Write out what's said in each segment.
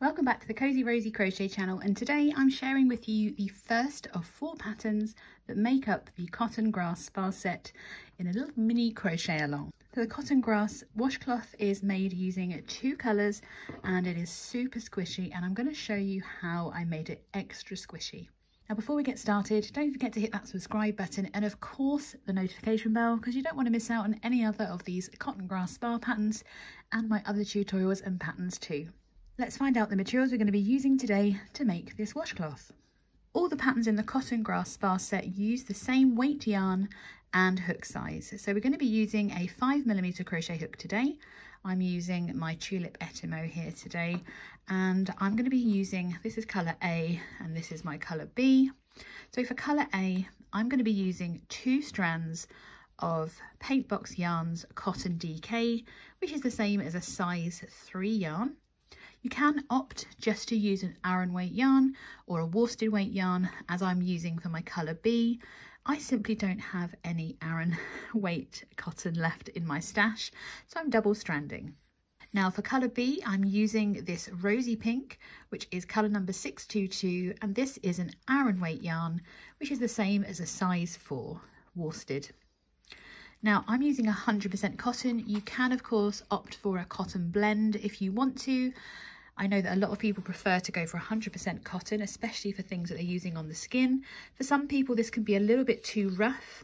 Welcome back to the Cozy Rosy Crochet channel, and today I'm sharing with you the first of 4 patterns that make up the cotton grass sparse set in a little mini crochet along. So the cotton grass washcloth is made using 2 colours and it is super squishy, and I'm going to show you how I made it extra squishy. Now before we get started, don't forget to hit that subscribe button and of course the notification bell, because you don't want to miss out on any other of these cotton grass spar patterns and my other tutorials and patterns too. Let's find out the materials we're going to be using today to make this washcloth. All the patterns in the cotton grass sparse set use the same weight yarn and hook size. So we're going to be using a 5mm crochet hook today. I'm using my Tulip Etimo here today, and I'm going to be using, this is colour A and this is my colour B. So for colour A, I'm going to be using 2 strands of Paint Box Yarns Cotton DK, which is the same as a size 3 yarn. You can opt just to use an Aran weight yarn or a worsted weight yarn, as I'm using for my colour B. I simply don't have any Aran weight cotton left in my stash, so I'm double stranding. Now for colour B, I'm using this rosy pink, which is colour number 622, and this is an Aran weight yarn, which is the same as a size 4 worsted. Now I'm using 100% cotton. You can of course opt for a cotton blend if you want to. I know that a lot of people prefer to go for 100% cotton, especially for things that they're using on the skin. For some people this can be a little bit too rough.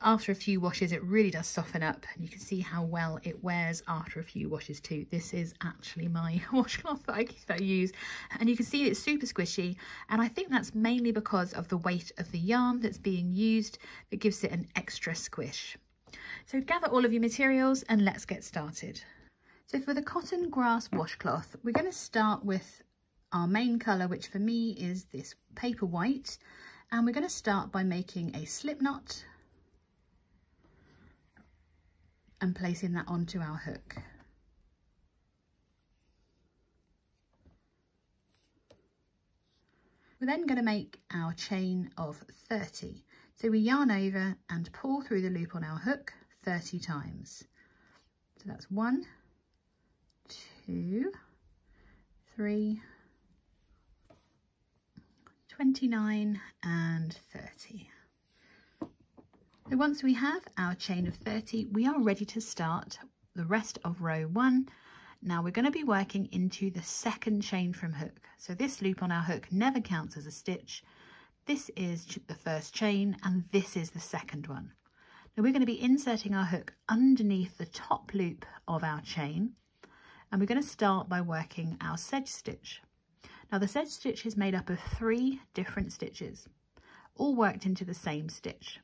After a few washes it really does soften up, and you can see how well it wears after a few washes too. This is actually my washcloth that I use, and you can see it's super squishy, and I think that's mainly because of the weight of the yarn that's being used that gives it an extra squish. So gather all of your materials and let's get started. So for the cotton grass washcloth, we're going to start with our main colour, which for me is this paper white, and we're going to start by making a slip knot and placing that onto our hook. We're then going to make our chain of 30. So we yarn over and pull through the loop on our hook 30 times. So that's 1, 2, 3, 29 and 30. So once we have our chain of 30, we are ready to start the rest of row 1. Now we're going to be working into the second chain from hook. So this loop on our hook never counts as a stitch. This is the first chain and this is the second one. Now we're going to be inserting our hook underneath the top loop of our chain, and we're going to start by working our sedge stitch. Now the sedge stitch is made up of 3 different stitches, all worked into the same stitch.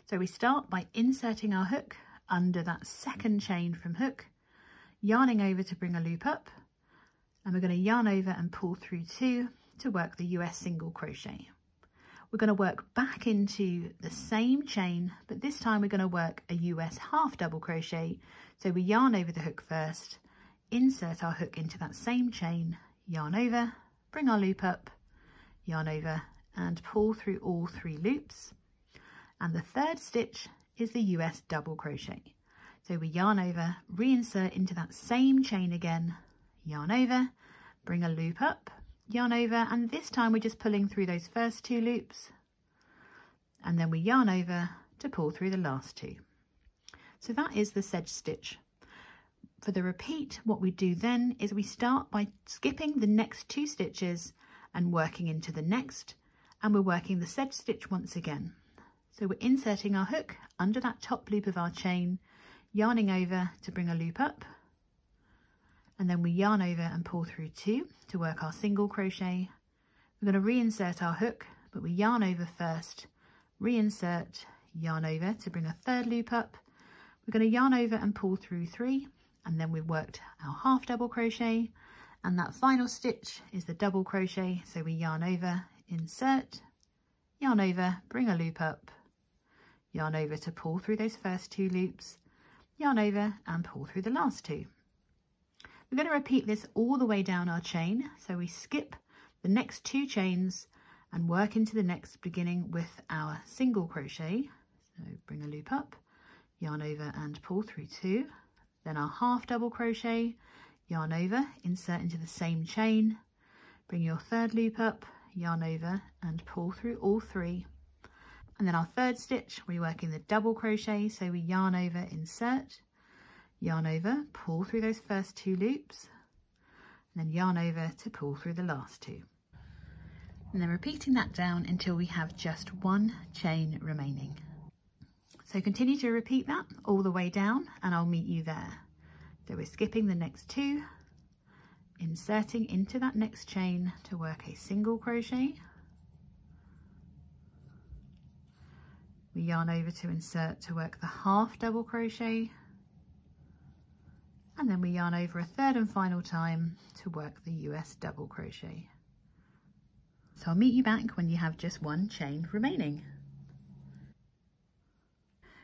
So we start by inserting our hook under that second chain from hook, yarning over to bring a loop up, and we're going to yarn over and pull through 2 to work the US single crochet. We're going to work back into the same chain, but this time we're going to work a US half double crochet. So we yarn over the hook first, insert our hook into that same chain, yarn over, bring our loop up, yarn over and pull through all 3 loops. And the third stitch is the US double crochet. So we yarn over, reinsert into that same chain again, yarn over, bring a loop up, yarn over, and this time we're just pulling through those first 2 loops, and then we yarn over to pull through the last 2. So that is the sedge stitch. For the repeat, what we do then is we start by skipping the next 2 stitches and working into the next, and we're working the sedge stitch once again. So we're inserting our hook under that top loop of our chain, yarning over to bring a loop up, and then we yarn over and pull through 2 to work our single crochet. We're going to reinsert our hook, but we yarn over first, reinsert, yarn over to bring a 3rd loop up. We're going to yarn over and pull through 3, and then we've worked our half double crochet, and that final stitch is the double crochet. So we yarn over, insert, yarn over, bring a loop up, yarn over to pull through those first 2 loops, yarn over and pull through the last 2. We're going to repeat this all the way down our chain. So we skip the next 2 chains and work into the next, beginning with our single crochet. So bring a loop up, yarn over and pull through 2, then our half double crochet, yarn over, insert into the same chain, bring your third loop up, yarn over and pull through all 3. And then our third stitch, we're working the double crochet, so we yarn over, insert, yarn over, pull through those first 2 loops, and then yarn over to pull through the last 2. And then repeating that down until we have just 1 chain remaining. So continue to repeat that all the way down and I'll meet you there. So we're skipping the next 2, inserting into that next chain to work a single crochet. We yarn over to insert to work the half double crochet, and then we yarn over a third and final time to work the US double crochet. So I'll meet you back when you have just 1 chain remaining.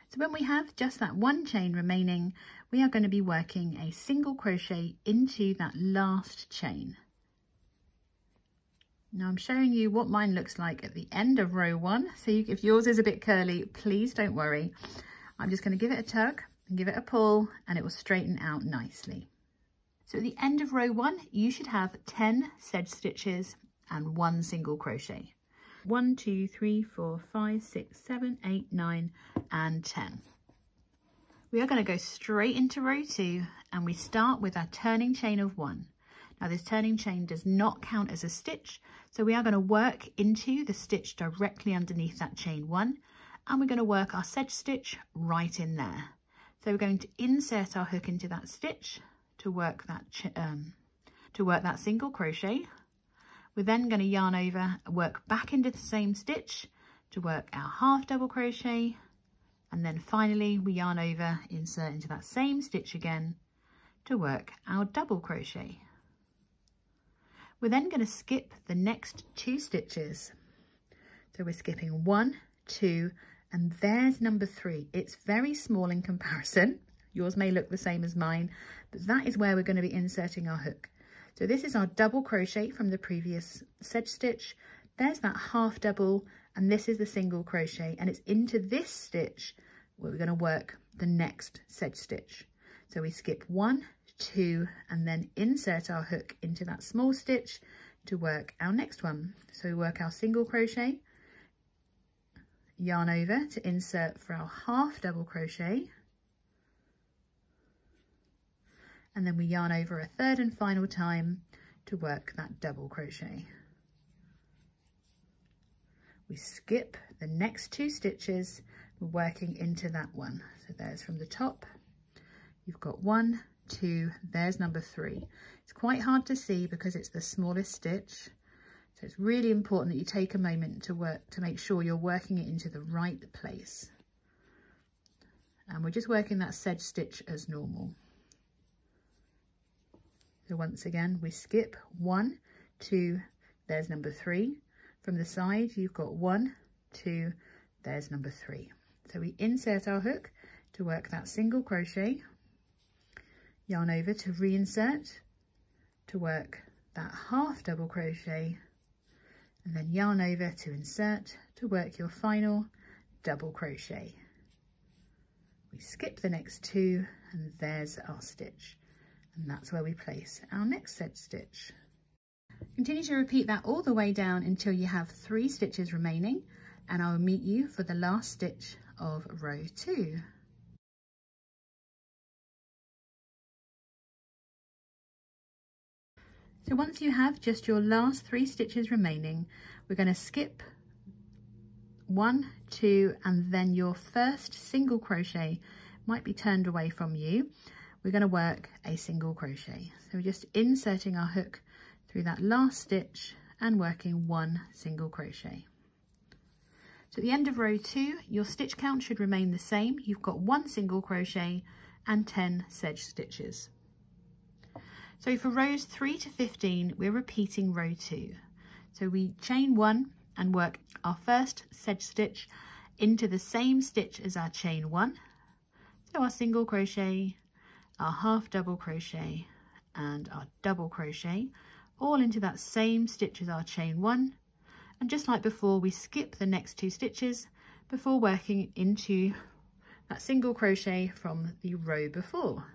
So when we have just that 1 chain remaining, we are going to be working a single crochet into that last chain. Now I'm showing you what mine looks like at the end of row 1. So if yours is a bit curly, please don't worry. I'm just going to give it a tug and give it a pull and it will straighten out nicely. So at the end of row 1, you should have 10 sedge stitches and 1 single crochet. 1, 2, 3, 4, 5, 6, 7, 8, 9 and 10. We are going to go straight into row 2 and we start with our turning chain of 1. Now this turning chain does not count as a stitch, so we are going to work into the stitch directly underneath that chain 1 and we're going to work our sedge stitch right in there. So we're going to insert our hook into that stitch to work that single crochet. We're then going to yarn over, work back into the same stitch to work our half double crochet, and then finally we yarn over, insert into that same stitch again to work our double crochet. We're then going to skip the next 2 stitches. So we're skipping 1, 2, and there's number 3. It's very small in comparison. Yours may look the same as mine, but that is where we're going to be inserting our hook. So this is our double crochet from the previous sedge stitch. There's that half double, and this is the single crochet, and it's into this stitch where we're going to work the next sedge stitch. So we skip 1, 2, and then insert our hook into that small stitch to work our next one. So we work our single crochet, yarn over to insert for our half double crochet, and then we yarn over a third and final time to work that double crochet. We skip the next 2 stitches, we're working into that one. So there's from the top, you've got 1, 2, there's number 3. It's quite hard to see because it's the smallest stitch. So it's really important that you take a moment to make sure you're working it into the right place. And we're just working that sedge stitch as normal. So once again, we skip 1, 2, there's number 3. From the side, you've got 1, 2, there's number 3. So we insert our hook to work that single crochet, yarn over to reinsert to work that half double crochet, and then yarn over to insert to work your final double crochet. We skip the next 2 and there's our stitch, and that's where we place our next sedge stitch. Continue to repeat that all the way down until you have 3 stitches remaining, and I will meet you for the last stitch of row 2. So once you have just your last 3 stitches remaining, we're going to skip 1, 2, and then your first single crochet might be turned away from you. We're going to work a single crochet. So we're just inserting our hook through that last stitch and working 1 single crochet. So at the end of row 2, your stitch count should remain the same. You've got 1 single crochet and 10 sedge stitches. So for rows 3 to 15, we're repeating row 2. So we chain 1 and work our first sedge stitch into the same stitch as our chain 1. So our single crochet, our half double crochet and our double crochet, all into that same stitch as our chain 1. And just like before, we skip the next 2 stitches before working into that single crochet from the row before.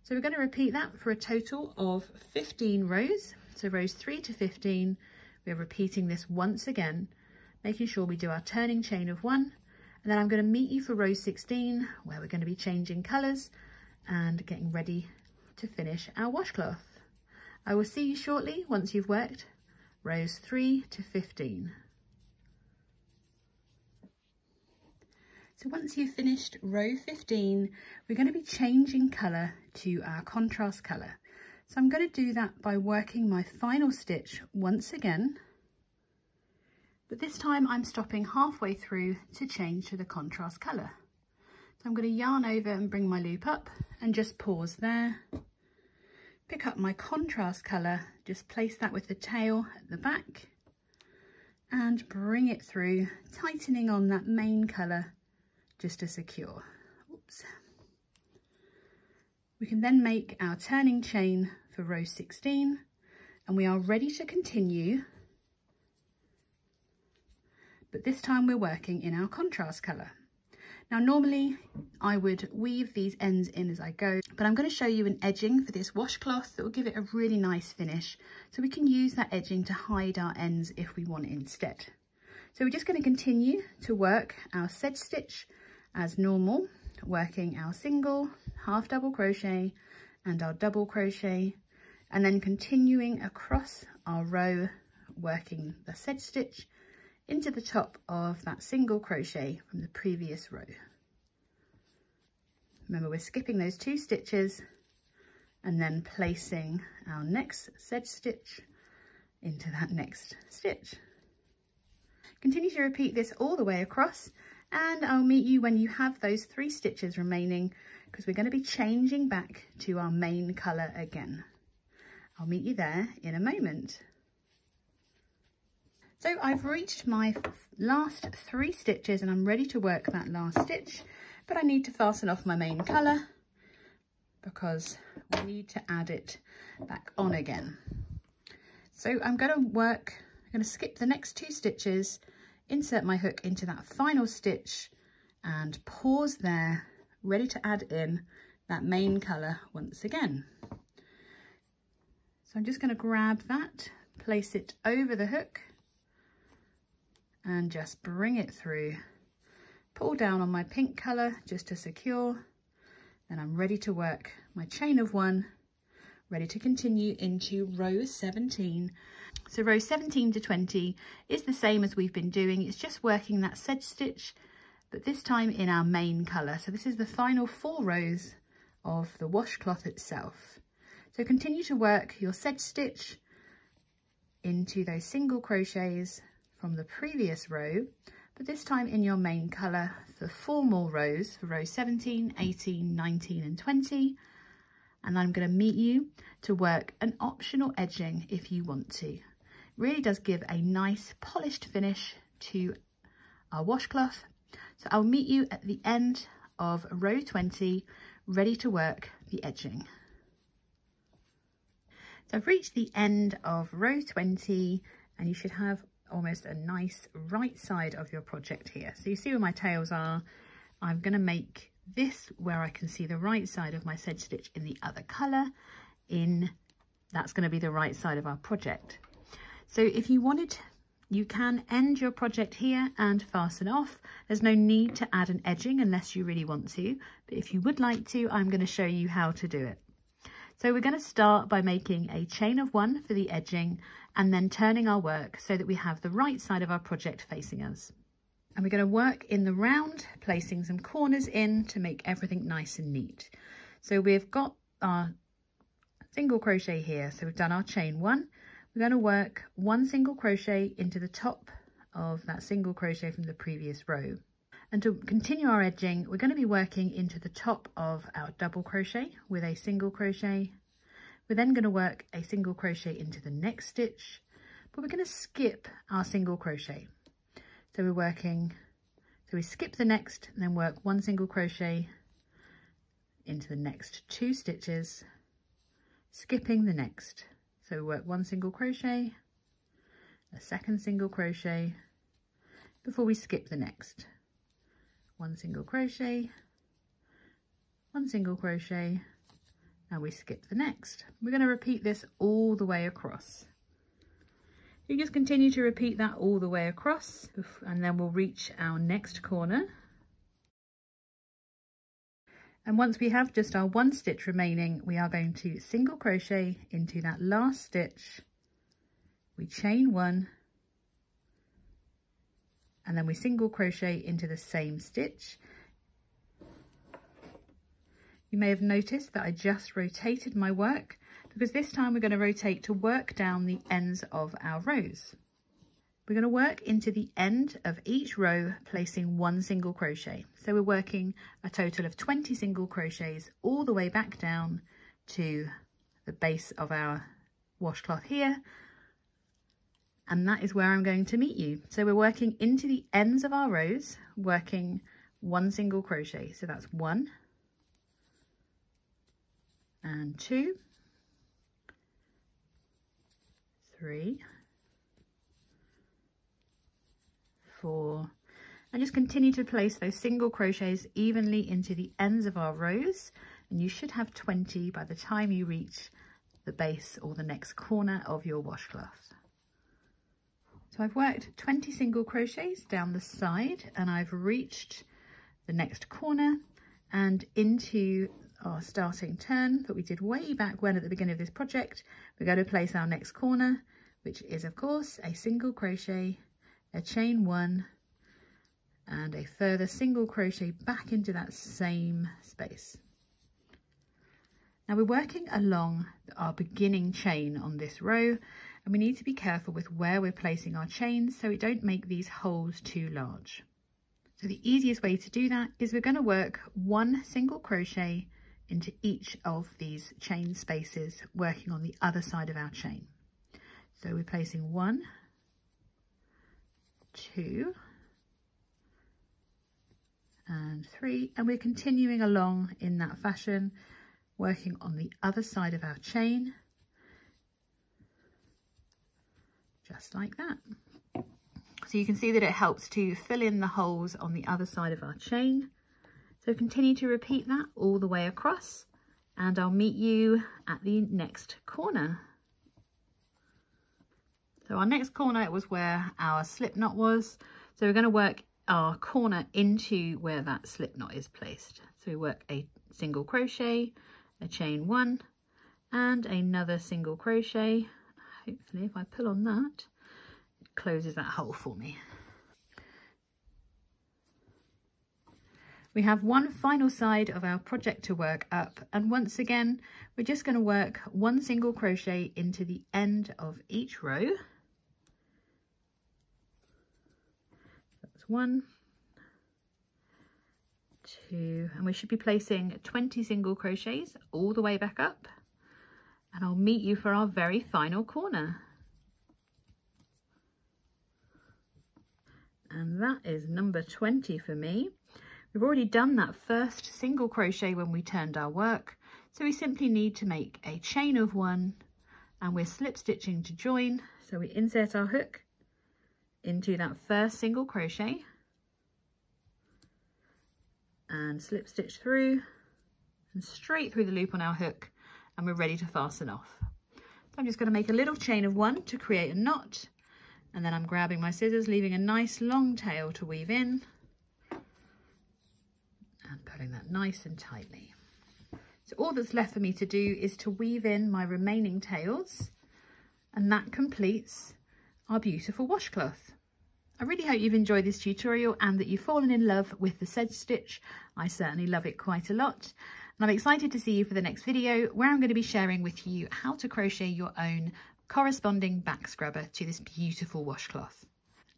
So we're going to repeat that for a total of 15 rows. So rows 3 to 15, we're repeating this once again, making sure we do our turning chain of 1. And then I'm going to meet you for row 16, where we're going to be changing colours and getting ready to finish our washcloth. I will see you shortly once you've worked rows 3 to 15. So once you've finished row 15, we're going to be changing colour to our contrast colour. So I'm going to do that by working my final stitch once again, but this time I'm stopping halfway through to change to the contrast colour. So I'm going to yarn over and bring my loop up and just pause there. Pick up my contrast colour, just place that with the tail at the back and bring it through, tightening on that main colour just to secure. Oops. We can then make our turning chain for row 16 and we are ready to continue, but this time we're working in our contrast colour. Now normally I would weave these ends in as I go, but I'm going to show you an edging for this washcloth that will give it a really nice finish, so we can use that edging to hide our ends if we want it instead. So we're just going to continue to work our sedge stitch as normal, working our single, half double crochet and our double crochet, and then continuing across our row, working the sedge stitch into the top of that single crochet from the previous row. Remember, we're skipping those 2 stitches and then placing our next sedge stitch into that next stitch. Continue to repeat this all the way across, and I'll meet you when you have those 3 stitches remaining, because we're going to be changing back to our main colour again. I'll meet you there in a moment. So I've reached my last 3 stitches and I'm ready to work that last stitch, but I need to fasten off my main colour because we need to add it back on again. So I'm going to skip the next 2 stitches, insert my hook into that final stitch and pause there, ready to add in that main colour once again. So I'm just going to grab that, place it over the hook and just bring it through, pull down on my pink colour just to secure, then I'm ready to work my chain of 1, ready to continue into row 17. So row 17 to 20 is the same as we've been doing, it's just working that sedge stitch, but this time in our main colour. So this is the final 4 rows of the washcloth itself. So continue to work your sedge stitch into those single crochets from the previous row, but this time in your main colour for 4 more rows, for row 17, 18, 19 and 20. And I'm going to meet you to work an optional edging if you want to. It really does give a nice polished finish to our washcloth. So I'll meet you at the end of row 20, ready to work the edging. So I've reached the end of row 20 and you should have almost a nice right side of your project here. So you see where my tails are. I'm going to make this where I can see the right side of my sedge stitch in the other colour. That's going to be the right side of our project. So if you wanted, you can end your project here and fasten off. There's no need to add an edging unless you really want to, but if you would like to, I'm going to show you how to do it. So we're going to start by making a chain of 1 for the edging and then turning our work so that we have the right side of our project facing us. And we're going to work in the round, placing some corners in to make everything nice and neat. So we've got our single crochet here. So we've done our chain 1. We're going to work 1 single crochet into the top of that single crochet from the previous row. And to continue our edging, we're going to be working into the top of our double crochet with a single crochet. We're then going to work a single crochet into the next stitch, but we're going to skip our single crochet. So we skip the next and then work 1 single crochet into the next 2 stitches, skipping the next. So we work 1 single crochet, a second single crochet before we skip the next. 1 single crochet, 1 single crochet and we skip the next. We're going to repeat this all the way across. You just continue to repeat that all the way across, and then we'll reach our next corner. And once we have just our 1 stitch remaining, we are going to single crochet into that last stitch. We chain 1, and then we single crochet into the same stitch. You may have noticed that I just rotated my work, because this time we're going to rotate to work down the ends of our rows. We're going to work into the end of each row, placing 1 single crochet. So we're working a total of 20 single crochets all the way back down to the base of our washcloth here. And that is where I'm going to meet you. So we're working into the ends of our rows, working 1 single crochet. So that's 1 and 2, 3, 4, and just continue to place those single crochets evenly into the ends of our rows, and you should have 20 by the time you reach the base or the next corner of your washcloth. So I've worked 20 single crochets down the side, and I've reached the next corner and into our starting turn that we did way back when at the beginning of this project. We're going to place our next corner, which is of course a single crochet, a chain 1, and a further single crochet back into that same space. Now we're working along our beginning chain on this row, and we need to be careful with where we're placing our chains so we don't make these holes too large. So the easiest way to do that is we're going to work 1 single crochet into each of these chain spaces, working on the other side of our chain. So we're placing 1, 2 and 3, and we're continuing along in that fashion, working on the other side of our chain, just like that. So you can see that it helps to fill in the holes on the other side of our chain. So continue to repeat that all the way across, and I'll meet you at the next corner. So our next corner was where our slip knot was. So we're going to work our corner into where that slip knot is placed. So we work a single crochet, a chain 1, and another single crochet. Hopefully if I pull on that, it closes that hole for me. We have one final side of our project to work up, and once again we're just going to work 1 single crochet into the end of each row. That's 1, 2, and we should be placing 20 single crochets all the way back up, and I'll meet you for our very final corner. And that is number 20 for me. We've already done that first single crochet when we turned our work, so we simply need to make a chain of 1, and we're slip stitching to join. So we insert our hook into that first single crochet and slip stitch through and straight through the loop on our hook, and we're ready to fasten off. So I'm just going to make a little chain of 1 to create a knot, and then I'm grabbing my scissors, leaving a nice long tail to weave in, and pulling that nice and tightly. So all that's left for me to do is to weave in my remaining tails, and that completes our beautiful washcloth. I really hope you've enjoyed this tutorial and that you've fallen in love with the sedge stitch. I certainly love it quite a lot, and I'm excited to see you for the next video, where I'm going to be sharing with you how to crochet your own corresponding back scrubber to this beautiful washcloth.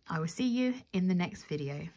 I will see you in the next video.